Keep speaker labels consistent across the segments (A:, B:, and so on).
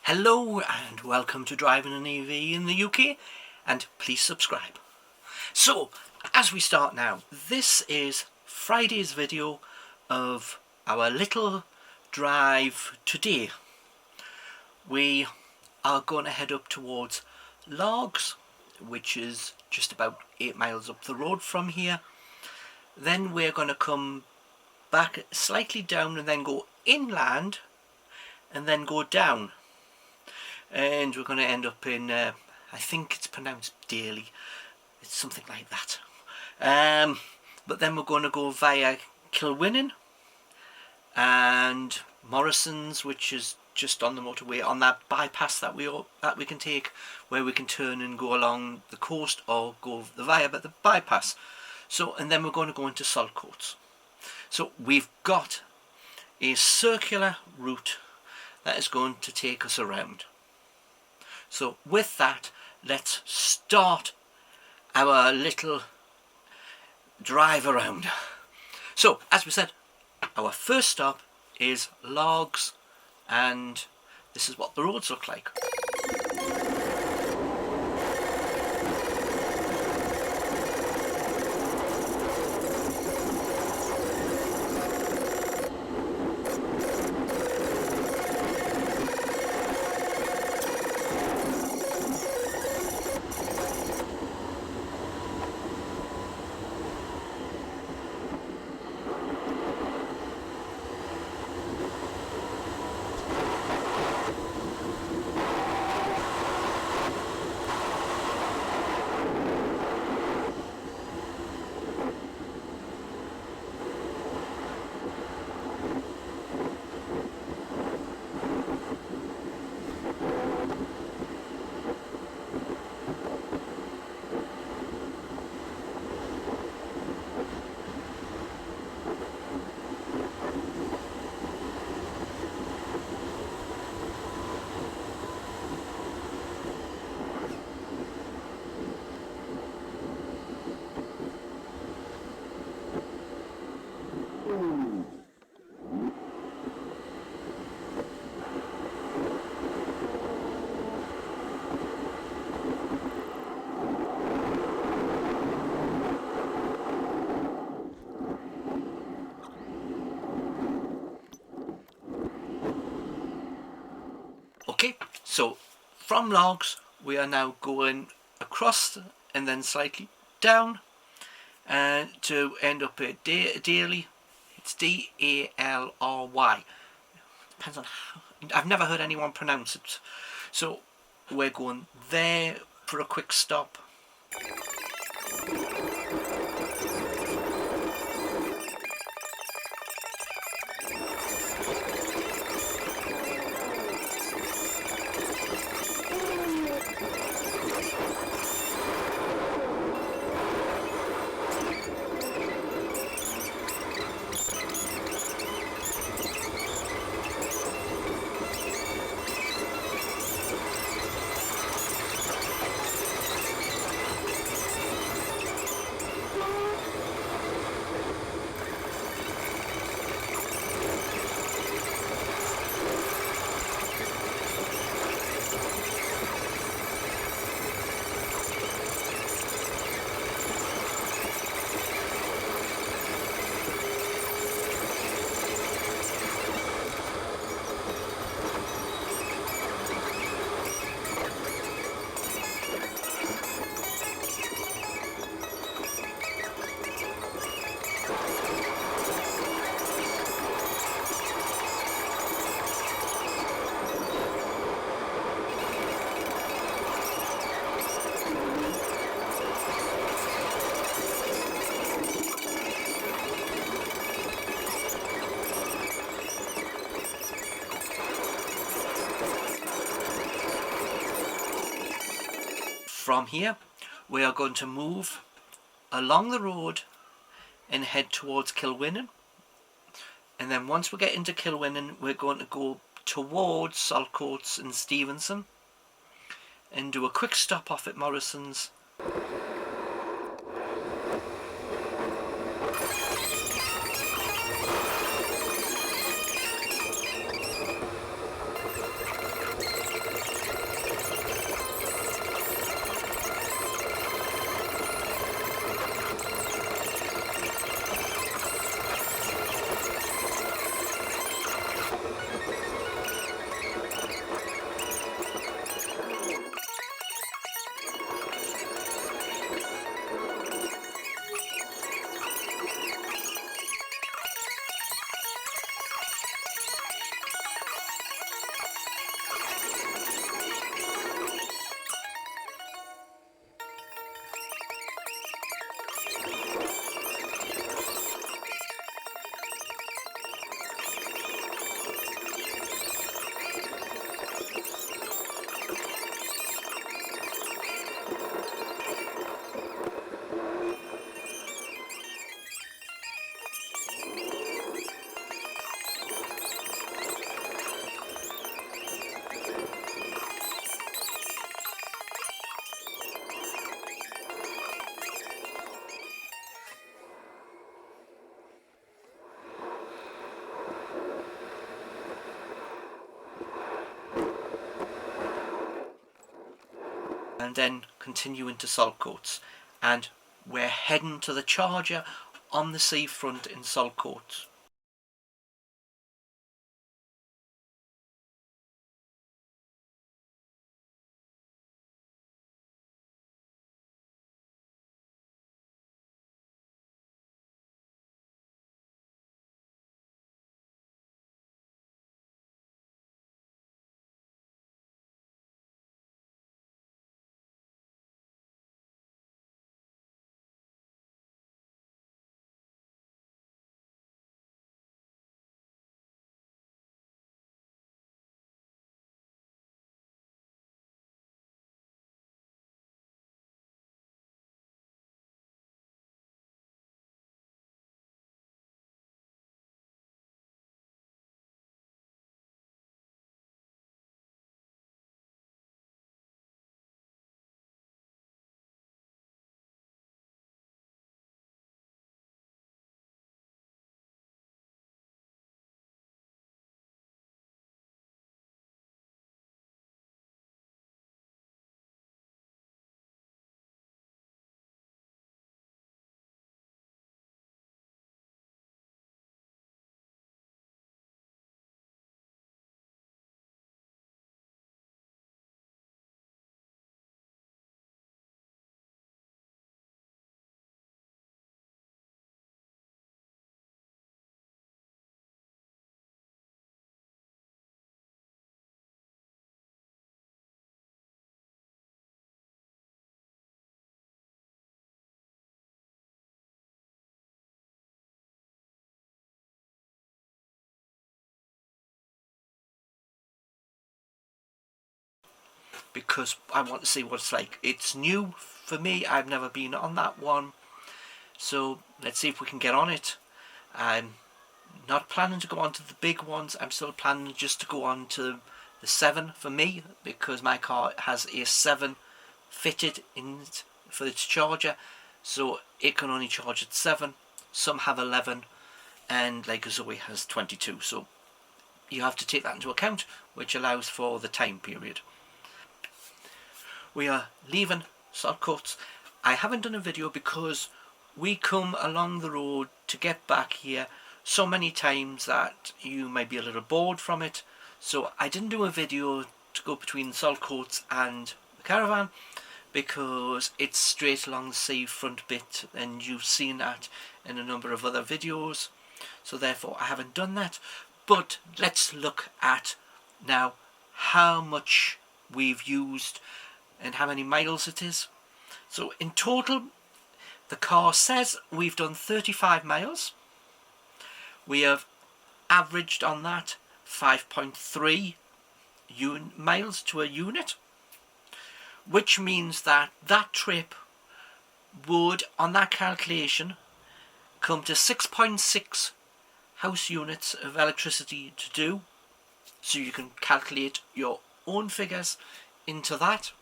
A: Hello and welcome to Driving an EV in the UK, and please subscribe. So, as we start now, this is Friday's video of our little drive today. We are going to head up towards Logs, which is just about 8 miles up the road from here. Then we're going to come back slightly down and then go inland and then go down. And we're going to end up in, I think it's pronounced Daly. It's something like that. But then we're going to go via Kilwinning and Morrison's, which is just on the motorway, on that bypass that we can take, where we can turn and go along the coast or go via the bypass. So, and then we're going to go into Saltcoats. So we've got a circular route that is going to take us around. So with that, let's start our little drive around. So, as we said, our first stop is Logs, and this is what the roads look like. Okay, so from Logs we are now going across and then slightly down to end up at Daly. It's D-A-L-R-Y. Depends on how, I've never heard anyone pronounce it. So we're going there for a quick stop. From here we are going to move along the road and head towards Kilwinning, and then once we get into Kilwinning we're going to go towards Saltcoats and Stevenson and do a quick stop off at Morrison's. and then continue into Saltcoats, and we're heading to the charger on the seafront in Saltcoats. Because I want to see what it's like. It's new for me, I've never been on that one, so let's see if we can get on it. I'm not planning to go on to the big ones, I'm still planning just to go on to the 7 for me, because my car has a 7 fitted in it for its charger, so it can only charge at 7. Some have 11, and like Zoe has 22, so you have to take that into account, which allows for the time period. We are leaving Saltcoats. I haven't done a video because we come along the road to get back here so many times that you might be a little bored from it, so I didn't do a video to go between Saltcoats and the caravan, because it's straight along the seafront bit, and you've seen that in a number of other videos, so therefore I haven't done that. But let's look at now how much we've used and how many miles it is. So in total, the car says we've done 35 miles. We have averaged on that 5.3 miles to a unit, which means that that trip would, on that calculation, come to 6.6 house units of electricity to do. So you can calculate your own figures into that.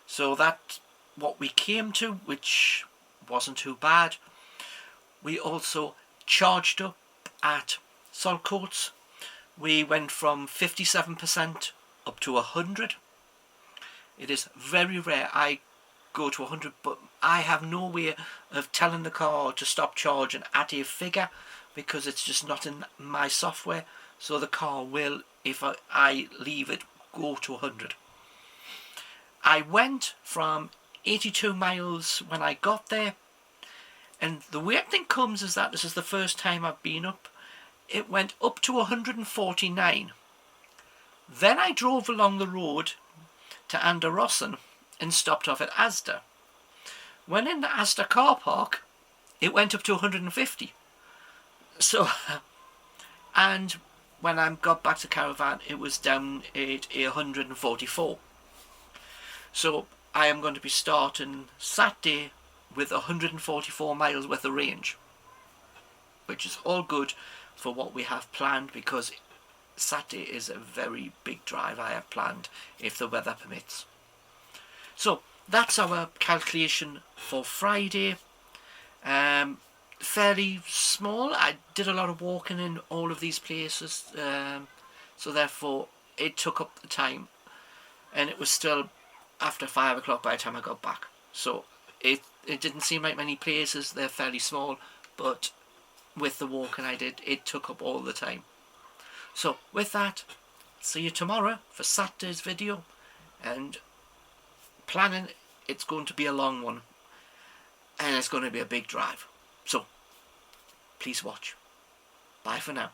A: So that's what we came to, which wasn't too bad. We also charged up at Saltcoats. We went from 57% up to 100. It is very rare I go to 100, but I have no way of telling the car to stop charging at a figure, because it's just not in my software. So the car will, if I leave it, go to 100. I went from 82 miles when I got there, and the weird thing comes is that this is the first time I've been up. It went up to 149. Then I drove along the road to Anderrossen and stopped off at Asda. When in the Asda car park, it went up to 150. So, and when I got back to caravan, it was down at 144. So I am going to be starting Saturday with 144 miles worth of range, which is all good for what we have planned, because Saturday is a very big drive I have planned if the weather permits. So that's our calculation for Friday. Fairly small. I did a lot of walking in all of these places, so therefore it took up the time, and it was still after 5 o'clock by the time I got back. So it didn't seem like many places. They're fairly small, but with the walking I did, it took up all the time. So with that, see you tomorrow for Saturday's video, and planning, it's going to be a long one and it's going to be a big drive. So please watch. Bye for now.